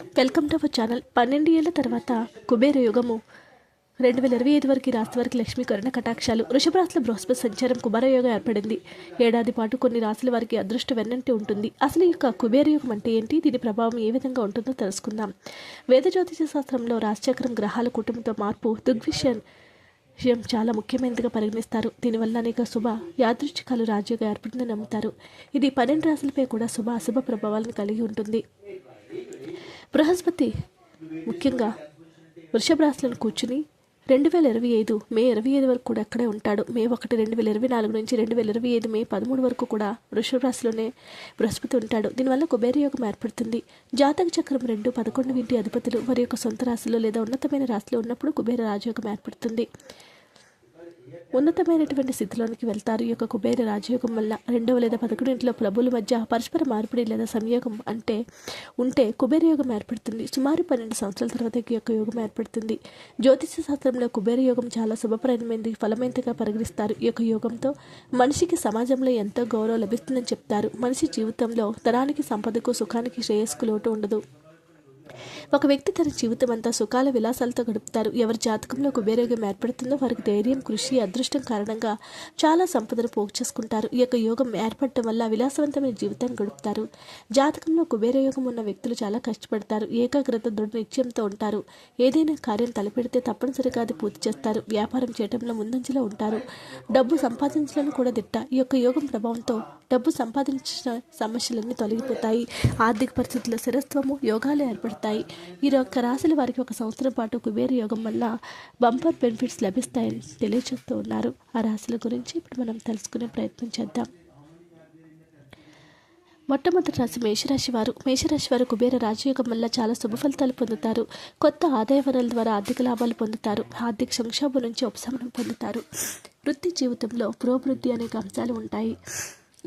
Welcome to our channel. 12 ఏళ్ల తర్వాత కుబేర యుగము 2025 వరకు రాశి వారికి లక్ష్మీ కరుణ కటాక్షాలు. వృషభ రాశిలో బృహస్పతి సంచారం కుబేర యోగం ఏర్పడింది. ఏడాది పాటు కొన్ని రాశుల వారికి అదృష్టం వెన్నంటి ఉంటుంది. అసలు ఈ కుబేర యుగం అంటే ఏంటి, దీని ప్రభావం ఏ విధంగా ఉంటుందో తెలుసుకుందాం. వేద జ్యోతిష శాస్త్రంలో రాశిచక్రం గ్రహాల కుటుంబంతో మార్పు దృగ్విషయం చాలా ముఖ్యమైనదిగా పరిగణిస్తారు. దీనివల్ల అనేక శుభ యాదృచ్ఛికాలు రాజ్యంగా ఏర్పడిందని నమ్ముతారు. ఇది 12 రాశులపై కూడా శుభ అశుభ ప్రభావాలను కలిగి ఉంటుంది. బృహస్పతి ముఖ్యంగా వృషభ రాశులను కూర్చుని 2025 మే 25 వరకు కూడా అక్కడే ఉంటాడు. మే 1, 2024 నుంచి 2025 మే 13 వరకు కూడా వృషభ రాశిలోనే బృహస్పతి ఉంటాడు. దీనివల్ల కుబేర యోగం ఏర్పడుతుంది. జాతక చక్రం 2, 11 ఇంటి అధిపతులు వారి యొక్క సొంత రాశిలో లేదా ఉన్నతమైన రాశిలో ఉన్నప్పుడు కుబేర రాజయోగం ఏర్పడుతుంది. ఉన్నతమైనటువంటి స్థితిలోనికి వెళ్తారు. ఈ యొక్క కుబేర రాజయోగం వల్ల 2వ లేదా 11 ఇంట్లో ప్రభుల మధ్య పరస్పర మార్పిడి లేదా సంయోగం ఉంటే కుబేర యోగం ఏర్పడుతుంది. సుమారు 12 సంవత్సరాల తర్వాత ఈ యొక్క యోగం ఏర్పడుతుంది. జ్యోతిష శాస్త్రంలో కుబేర యోగం చాలా శుభప్రదమైనది, ఫలమైనదిగా పరిగణిస్తారు. ఈ యొక్క యోగంతో మనిషికి సమాజంలో ఎంతో గౌరవం లభిస్తుందని చెప్తారు. మనిషి జీవితంలో ధనానికి, సంపదకు, సుఖానికి, శ్రేయస్సుకు లోటు ఉండదు. ఒక వ్యక్తి తన జీవితం అంతా సుఖాల విలాసాలతో గడుపుతారు. ఎవరి జాతకంలో కుబేరయోగం ఏర్పడుతుందో వారికి ధైర్యం, కృషి, అదృష్టం కారణంగా చాలా సంపదను పోగు చేసుకుంటారు. ఈ యొక్క యోగం ఏర్పడటం వల్ల విలాసవంతమైన జీవితాన్ని గడుపుతారు. జాతకంలో కుబేరయోగం ఉన్న వ్యక్తులు చాలా కష్టపడతారు. ఏకాగ్రత, దృఢ నిశ్చయంతో ఉంటారు. ఏదైనా కార్యం తలపెడితే తప్పనిసరిగా అది పూర్తి చేస్తారు. వ్యాపారం చేయడంలో ముందంజలో ఉంటారు. డబ్బు సంపాదించడానికి కూడా దిట్ట. ఈ యొక్క యోగం ప్రభావంతో డబ్బు సంపాదించిన సమస్యలన్నీ తొలగిపోతాయి. ఆర్థిక పరిస్థితుల్లో స్థిరత్వము, యోగాలు ఏర్పడతాయి. ఈ యొక్క రాశుల వారికి ఒక సంవత్సరం పాటు కుబేర యోగం వల్ల బంపర్ బెనిఫిట్స్ లభిస్తాయని తెలియజేస్తూ ఉన్నారు. ఆ రాశుల గురించి ఇప్పుడు మనం తెలుసుకునే ప్రయత్నం చేద్దాం. మొట్టమొదటి రాశి మేషరాశి వారు కుబేర రాజయోగం వల్ల చాలా శుభ ఫలితాలు పొందుతారు. కొత్త ఆదాయ వనరుల ద్వారా ఆర్థిక లాభాలు పొందుతారు. ఆర్థిక సంక్షోభం నుంచి ఉపశమనం పొందుతారు. వృత్తి జీవితంలో పురోభివృద్ధి అనేక అంశాలు ఉంటాయి.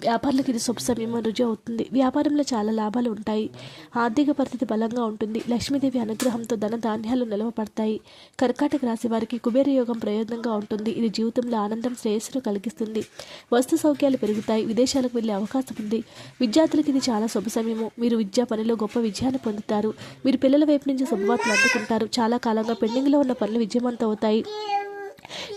వ్యాపారులకు ఇది శుభ సమయం రుజువు అవుతుంది. వ్యాపారంలో చాలా లాభాలు ఉంటాయి. ఆర్థిక పరిస్థితి బలంగా ఉంటుంది. లక్ష్మీదేవి అనుగ్రహంతో ధన ధాన్యాలు నిలవపడతాయి. కర్కాటక రాశి వారికి కుబేర యోగం ప్రయోజనంగా ఉంటుంది. ఇది జీవితంలో ఆనందం, శ్రేయస్సును కలిగిస్తుంది. వస్తు సౌఖ్యాలు పెరుగుతాయి. విదేశాలకు వెళ్ళే అవకాశం ఉంది. విద్యార్థులకు ఇది చాలా శుభ సమయము. మీరు విద్యా పనిలో గొప్ప విజయాన్ని పొందుతారు. మీరు పిల్లల వైపు నుంచి శుభవార్తలు అందుకుంటారు. చాలా కాలంగా పెండింగ్లో ఉన్న పనులు విజయవంతం అవుతాయి.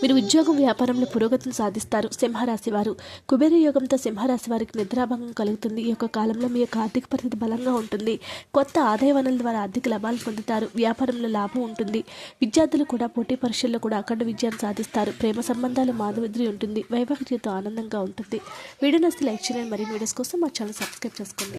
మీరు ఉద్యోగం, వ్యాపారంలో పురోగతిని సాధిస్తారు. సింహరాశి వారు కుబేర యోగంతో సింహరాశి వారికి నిద్రాభంగం కలుగుతుంది. ఈ యొక్క కాలంలో మీ యొక్క ఆర్థిక పరిస్థితి బలంగా ఉంటుంది. కొత్త ఆదాయ వనరుల ద్వారా ఆర్థిక లాభాలు పొందుతారు. వ్యాపారంలో లాభం ఉంటుంది. విద్యార్థులు కూడా పోటీ పరీక్షల్లో కూడా అఖండ విజయాన్ని సాధిస్తారు. ప్రేమ సంబంధాలు మాధుర్యం ఉంటుంది. వైవాహిక జీవితం ఆనందంగా ఉంటుంది. వీడియో నచ్చితే లైక్ చేయండి. మరిన్ని వీడియోస్ కోసం మా ఛానల్ సబ్స్క్రైబ్ చేసుకోండి.